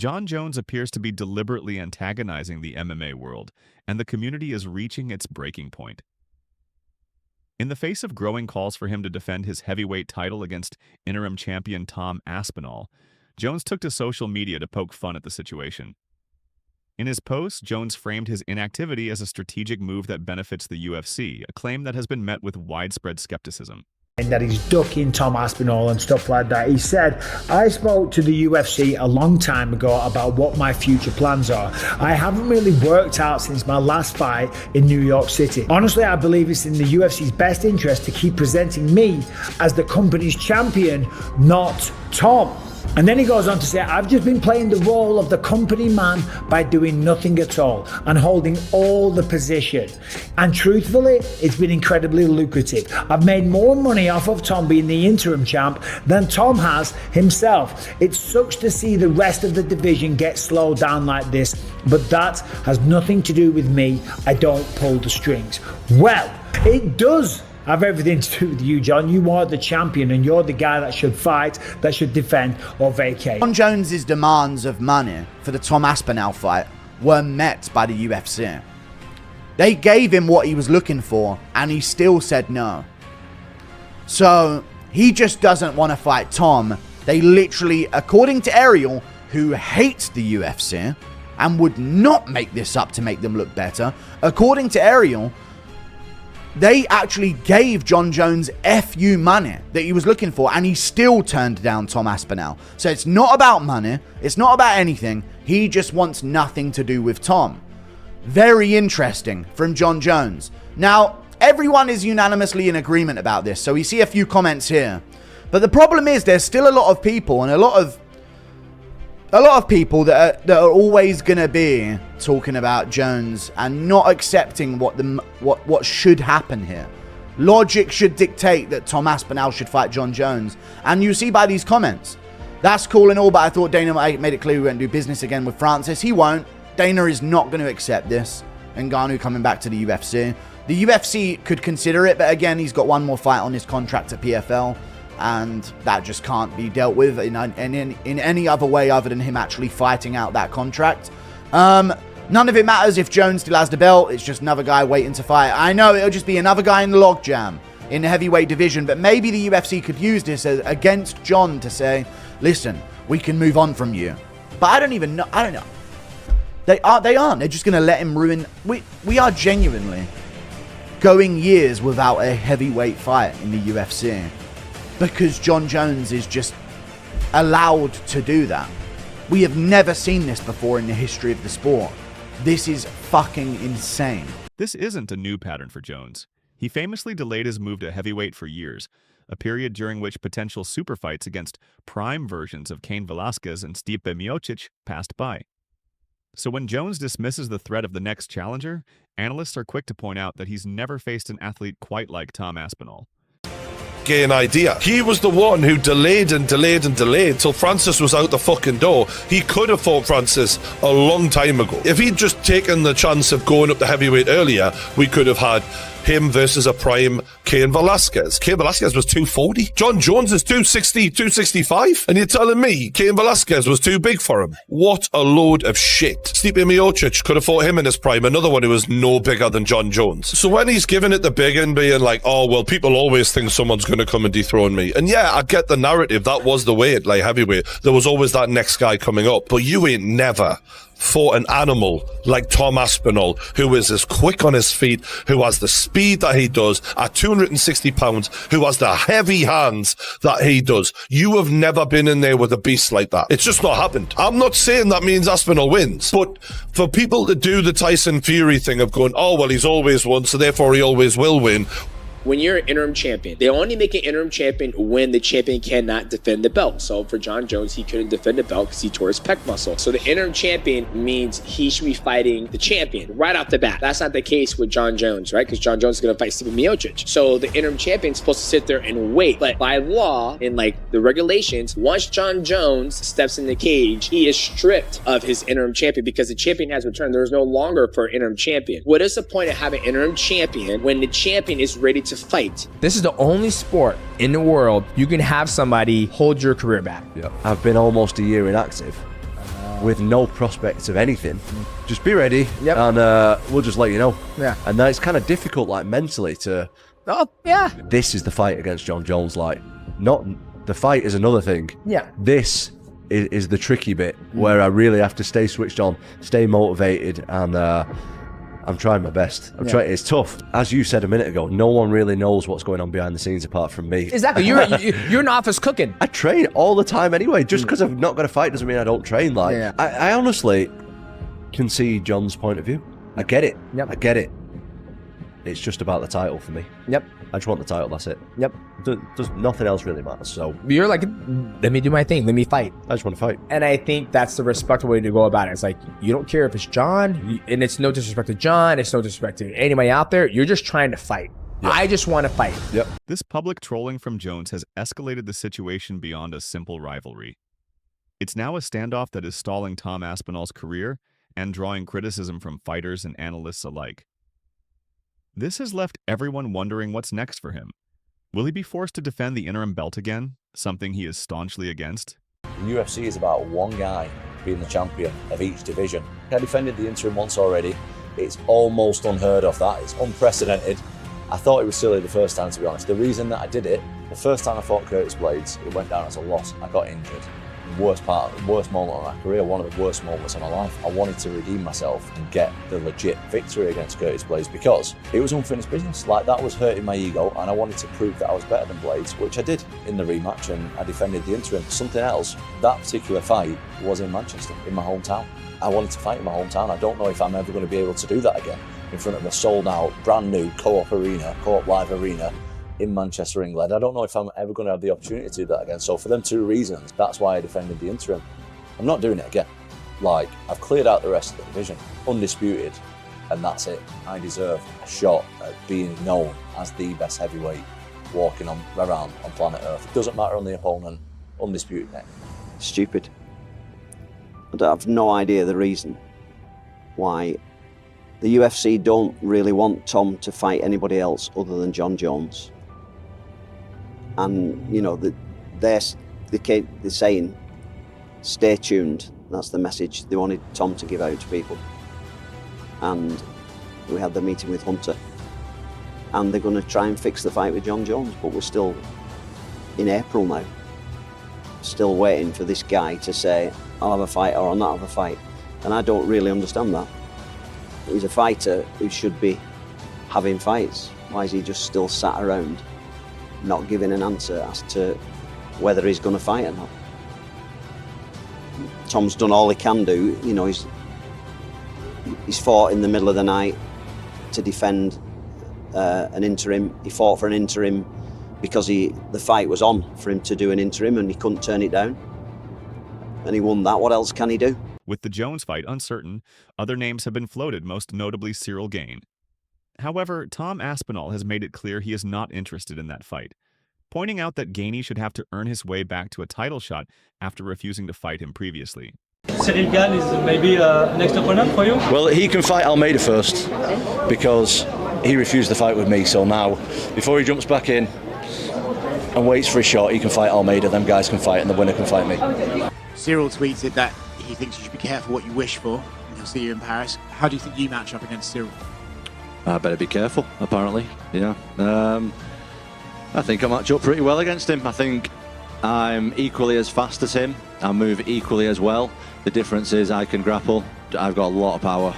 Jon Jones appears to be deliberately antagonizing the MMA world, and the community is reaching its breaking point. In the face of growing calls for him to defend his heavyweight title against interim champion Tom Aspinall, Jones took to social media to poke fun at the situation. In his post, Jones framed his inactivity as a strategic move that benefits the UFC, a claim that has been met with widespread skepticism. And that he's ducking Tom Aspinall and stuff like that. He said, I spoke to the UFC a long time ago about what my future plans are. I haven't really worked out since my last fight in New York City. Honestly, I believe it's in the UFC's best interest to keep presenting me as the company's champion, not Tom. And then he goes on to say, I've just been playing the role of the company man by doing nothing at all and holding all the position. And truthfully, it's been incredibly lucrative. I've made more money off of Tom being the interim champ than Tom has himself. It sucks to see the rest of the division get slowed down like this, but that has nothing to do with me. I don't pull the strings. Well, it does have everything to do with you, Jon. You are the champion and you're the guy that should fight, that should defend or vacate. Jon Jones's demands of money for the Tom Aspinall fight were met by the UFC. They gave him what he was looking for and he still said no. So he just doesn't want to fight Tom. They literally, according to Ciryl, who hates the UFC and would not make this up to make them look better, according to Ciryl, they actually gave Jon Jones FU money that he was looking for, and he still turned down Tom Aspinall. So it's not about money. It's not about anything. He just wants nothing to do with Tom. Very interesting from Jon Jones. Now, everyone is unanimously in agreement about this, so we see a few comments here. But the problem is there's still a lot of people and a lot of people that are always going to be talking about Jones and not accepting what should happen here. Logic should dictate that Tom Aspinall should fight Jon Jones. And you see by these comments, that's cool and all, but I thought Dana made it clear we won't do business again with Francis. He won't. Dana is not going to accept this. And Gane coming back to the UFC. The UFC could consider it, but again, he's got one more fight on his contract at PFL. And that just can't be dealt with in any other way other than him actually fighting out that contract. None of it matters if Jones still has the belt. It's just another guy waiting to fight. I know it'll just be another guy in the logjam in the heavyweight division, but maybe the UFC could use this against Jon to say, listen, we can move on from you. But I don't even know. I don't know. They aren't. They're just going to let him ruin. We are genuinely going years without a heavyweight fight in the UFC. Because Jon Jones is just allowed to do that. We have never seen this before in the history of the sport. This is fucking insane. This isn't a new pattern for Jones. He famously delayed his move to heavyweight for years, a period during which potential super fights against prime versions of Cain Velasquez and Stipe Miocic passed by. So when Jones dismisses the threat of the next challenger, analysts are quick to point out that he's never faced an athlete quite like Tom Aspinall. Gane idea. He was the one who delayed and delayed and delayed till Francis was out the fucking door. He could have fought Francis a long time ago. If he'd just taken the chance of going up to heavyweight earlier, we could have had him versus a prime Cain Velasquez. Cain Velasquez was 240. Jon Jones is 260, 265. And you're telling me Cain Velasquez was too big for him? What a load of shit. Stipe Miocic could have fought him in his prime, another one who was no bigger than Jon Jones. So when he's giving it the big and being like, oh, well, people always think someone's going to come and dethrone me. And yeah, I get the narrative. That was the way at light heavyweight. There was always that next guy coming up. But you ain't never fought an animal like Tom Aspinall, who is as quick on his feet, who has the speed that he does at 260 pounds, who has the heavy hands that he does. You have never been in there with a beast like that. It's just not happened. I'm not saying that means Aspinall wins, but for people to do the Tyson Fury thing of going, oh, well, he's always won, so therefore he always will win. When you're an interim champion, they only make an interim champion when the champion cannot defend the belt. So for Jon Jones, he couldn't defend the belt because he tore his pec muscle. So the interim champion means he should be fighting the champion right off the bat. That's not the case with Jon Jones, right? Because Jon Jones is going to fight Stipe Miocic. So the interim champion is supposed to sit there and wait. But by law, in like the regulations, once Jon Jones steps in the cage, he is stripped of his interim champion because the champion has returned. There is no longer for an interim champion. What is the point of having an interim champion when the champion is ready to fight? This is the only sport in the world you can have somebody hold your career back. Yeah, I've been almost a year inactive. with no prospect of anything. Just be ready, Yep. and we'll just let you know. Yeah. And then it's kind of difficult, like, mentally to... Oh, yeah. This is the fight against Jon Jones, like, not... The fight is another thing. Yeah. This is the tricky bit, where I really have to stay switched on, stay motivated, and I'm trying my best. I'm trying. It's tough. As you said a minute ago, no one really knows what's going on behind the scenes apart from me. Exactly. You're in office cooking. I train all the time anyway. Just because I've not got a fight doesn't mean I don't train. Like, Yeah. I honestly can see Jon's point of view. I get it. Yep. I get it. It's just about the title for me. Yep. I just want the title, that's it. Yep. Does nothing else really matters, so You're like, let me do my thing. Let me fight. I just want to fight. And I think that's the respectful way to go about it. It's like, you don't care if it's Jon, and it's no disrespect to Jon, it's no disrespect to anybody out there. You're just trying to fight. Yep. I just want to fight. Yep. This public trolling from Jones has escalated the situation beyond a simple rivalry. It's now a standoff that is stalling Tom Aspinall's career and drawing criticism from fighters and analysts alike. This has left everyone wondering what's next for him. Will he be forced to defend the interim belt again, something he is staunchly against? The UFC is about one guy being the champion of each division. I defended the interim once already. It's almost unheard of, that. It's unprecedented. I thought it was silly the first time, to be honest. The reason that I did it, the first time I fought Curtis Blades, it went down as a loss. I got injured. Worst moment of my career, one of the worst moments of my life. I wanted to redeem myself and get the legit victory against Curtis Blades because it was unfinished business. Like, that was hurting my ego, and I wanted to prove that I was better than Blades, which I did in the rematch, and I defended the interim. Something else, that particular fight was in Manchester, in my hometown. I wanted to fight in my hometown. I don't know if I'm ever going to be able to do that again in front of a sold-out, brand new Co-op Live arena in Manchester, England. I don't know if I'm ever going to have the opportunity to do that again. So for them two reasons, that's why I defended the interim. I'm not doing it again. Like, I've cleared out the rest of the division, undisputed, and that's it. I deserve a shot at being known as the best heavyweight walking around on planet Earth. It doesn't matter on the opponent, undisputed next. Stupid. I have no idea the reason why the UFC don't really want Tom to fight anybody else other than Jon Jones. And, you know, they're saying, stay tuned. That's the message they wanted Tom to give out to people. And we had the meeting with Hunter. And they're going to try and fix the fight with Jon Jones, but we're still in April now. Still waiting for this guy to say, I'll have a fight or I'll not have a fight. And I don't really understand that. He's a fighter who should be having fights. Why is he just still sat around, not giving an answer as to whether he's going to fight or not? Tom's done all he can do. You know, he's fought in the middle of the night to defend an interim. He fought for an interim because the fight was on for him to do an interim and he couldn't turn it down. And he won that. What else can he do? With the Jones fight uncertain, other names have been floated, most notably Ciryl Gane. However, Tom Aspinall has made it clear he is not interested in that fight, pointing out that Gane should have to earn his way back to a title shot after refusing to fight him previously. Ciryl Gane is maybe next opponent for you? Well, he can fight Almeida first because he refused the fight with me. So now, before he jumps back in and waits for his shot, he can fight Almeida, them guys can fight, and the winner can fight me. Ciryl tweeted that he thinks you should be careful what you wish for, and he'll see you in Paris. How do you think you match up against Ciryl? I better be careful, apparently. Yeah. I think I match up pretty well against him. I think I'm equally as fast as him. I move equally as well. The difference is I can grapple. I've got a lot of power.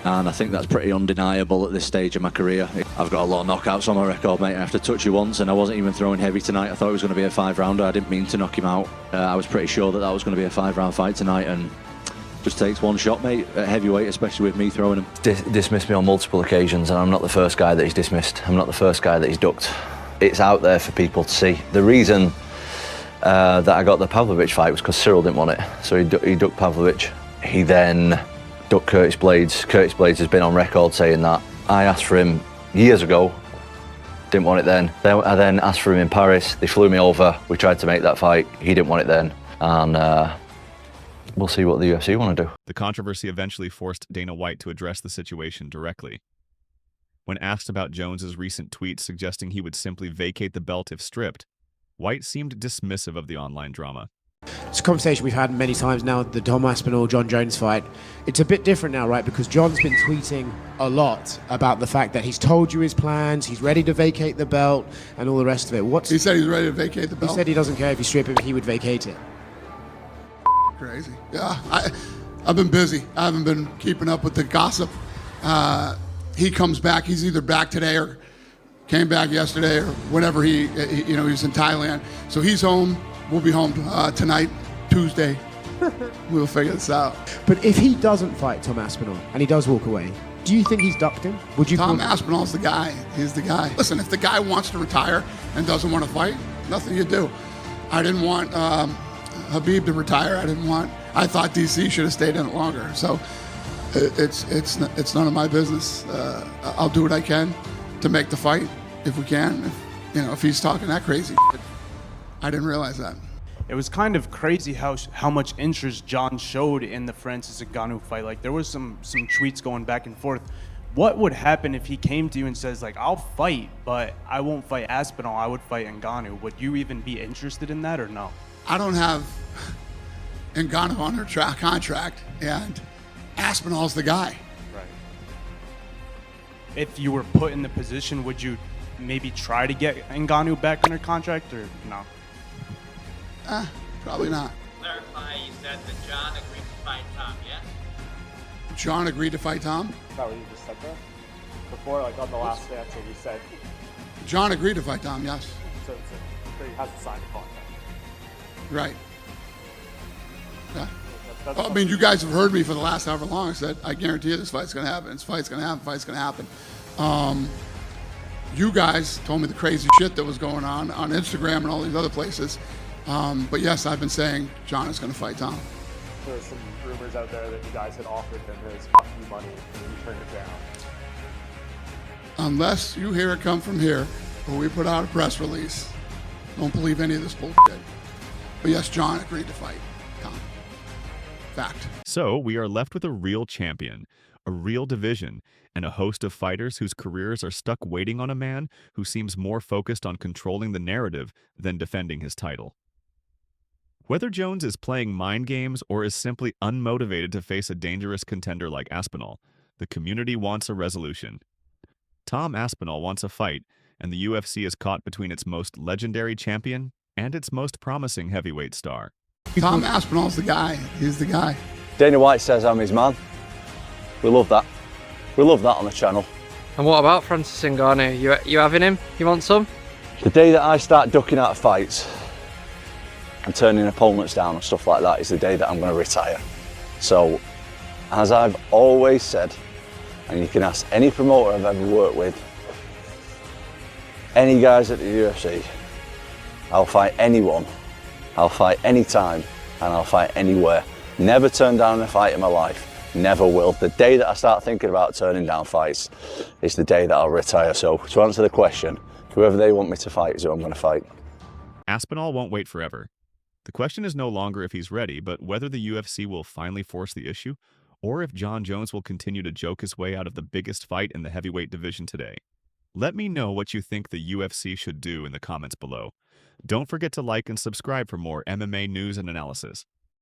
And I think that's pretty undeniable at this stage of my career. I've got a lot of knockouts on my record, mate. I have to touch you once, and I wasn't even throwing heavy tonight. I thought it was going to be a 5-rounder. I didn't mean to knock him out. I was pretty sure that was going to be a 5-round fight tonight, and just takes one shot, mate, at heavyweight, especially with me throwing him. Dismissed me on multiple occasions, and I'm not the first guy that he's dismissed. I'm not the first guy that he's ducked. It's out there for people to see. The reason that I got the Pavlovich fight was because Ciryl didn't want it. So he ducked Pavlovich. He then ducked Curtis Blades. Curtis Blades has been on record saying that. I asked for him years ago, didn't want it then. I then asked for him in Paris. They flew me over. We tried to make that fight. He didn't want it then. And we'll see what the UFC want to do. The controversy eventually forced Dana White to address the situation directly. When asked about Jones's recent tweet suggesting he would simply vacate the belt if stripped, White seemed dismissive of the online drama. It's a conversation we've had many times now, the Tom Aspinall, Jon Jones fight. It's a bit different now, right? Because Jon's been tweeting a lot about the fact that he's told you his plans, he's ready to vacate the belt, and all the rest of it. He said he's ready to vacate the belt? He said he doesn't care if you strip him, he would vacate it. Crazy. Yeah, I've been busy. I haven't been keeping up with the gossip. He comes back, he's either back today or came back yesterday or whenever he's in Thailand. So he's home. We'll be home tonight, Tuesday. We'll figure this out. But if he doesn't fight Tom Aspinall and he does walk away, do you think he's ducked him? Would you? Tom Aspinall's the guy. He's the guy. Listen, if the guy wants to retire and doesn't want to fight, nothing you do. I didn't want Habib to retire. I thought DC should have stayed in it longer. So it's none of my business. I'll do what I can to make the fight if we can. If he's talking that crazy shit. I didn't realize that. It was kind of crazy how much interest Jon showed in the Francis Ngannou fight. Like, there was some tweets going back and forth. What would happen if he came to you and says, like, I'll fight, but I won't fight Aspinall, I would fight Ngannou? Would you even be interested in that or no? I don't have Ngannou under contract, and Aspinall's the guy. Right. If you were put in the position, would you maybe try to get Ngannou back under contract or no? Probably not. Clarify, you said that Jon agreed to fight Tom, yes? Jon agreed to fight Tom? Is that what you just said there? Before, like on the last answer, you said... Jon agreed to fight Tom, yes. So he hasn't signed a contract. Right. Yeah. I mean, you guys have heard me for the last however long. I said, I guarantee you this fight's going to happen. This fight's going to happen. Fight's going to happen. You guys told me the crazy shit that was going on Instagram and all these other places. But yes, I've been saying Jon is going to fight Tom. There's some rumors out there that you guys had offered him his money and he turned it down. Unless you hear it come from here, or we put out a press release, don't believe any of this bullshit. But yes, Jon agreed to fight Tom. Fact. So we are left with a real champion, a real division, and a host of fighters whose careers are stuck waiting on a man who seems more focused on controlling the narrative than defending his title. Whether Jones is playing mind games or is simply unmotivated to face a dangerous contender like Aspinall, the community wants a resolution. Tom Aspinall wants a fight, and the UFC is caught between its most legendary champion and its most promising heavyweight star. Tom Aspinall's the guy. He's the guy. Dana White says I'm his man. We love that. We love that on the channel. And what about Francis Ngannou? You having him? You want some? The day that I start ducking out of fights and turning opponents down and stuff like that is the day that I'm going to retire. So, as I've always said, and you can ask any promoter I've ever worked with, any guys at the UFC, I'll fight anyone, I'll fight anytime, and I'll fight anywhere. Never turn down a fight in my life, never will. The day that I start thinking about turning down fights is the day that I'll retire. So, to answer the question, whoever they want me to fight is who I'm going to fight. Aspinall won't wait forever. The question is no longer if he's ready, but whether the UFC will finally force the issue, or if Jon Jones will continue to joke his way out of the biggest fight in the heavyweight division today. Let me know what you think the UFC should do in the comments below. Don't forget to like and subscribe for more MMA news and analysis.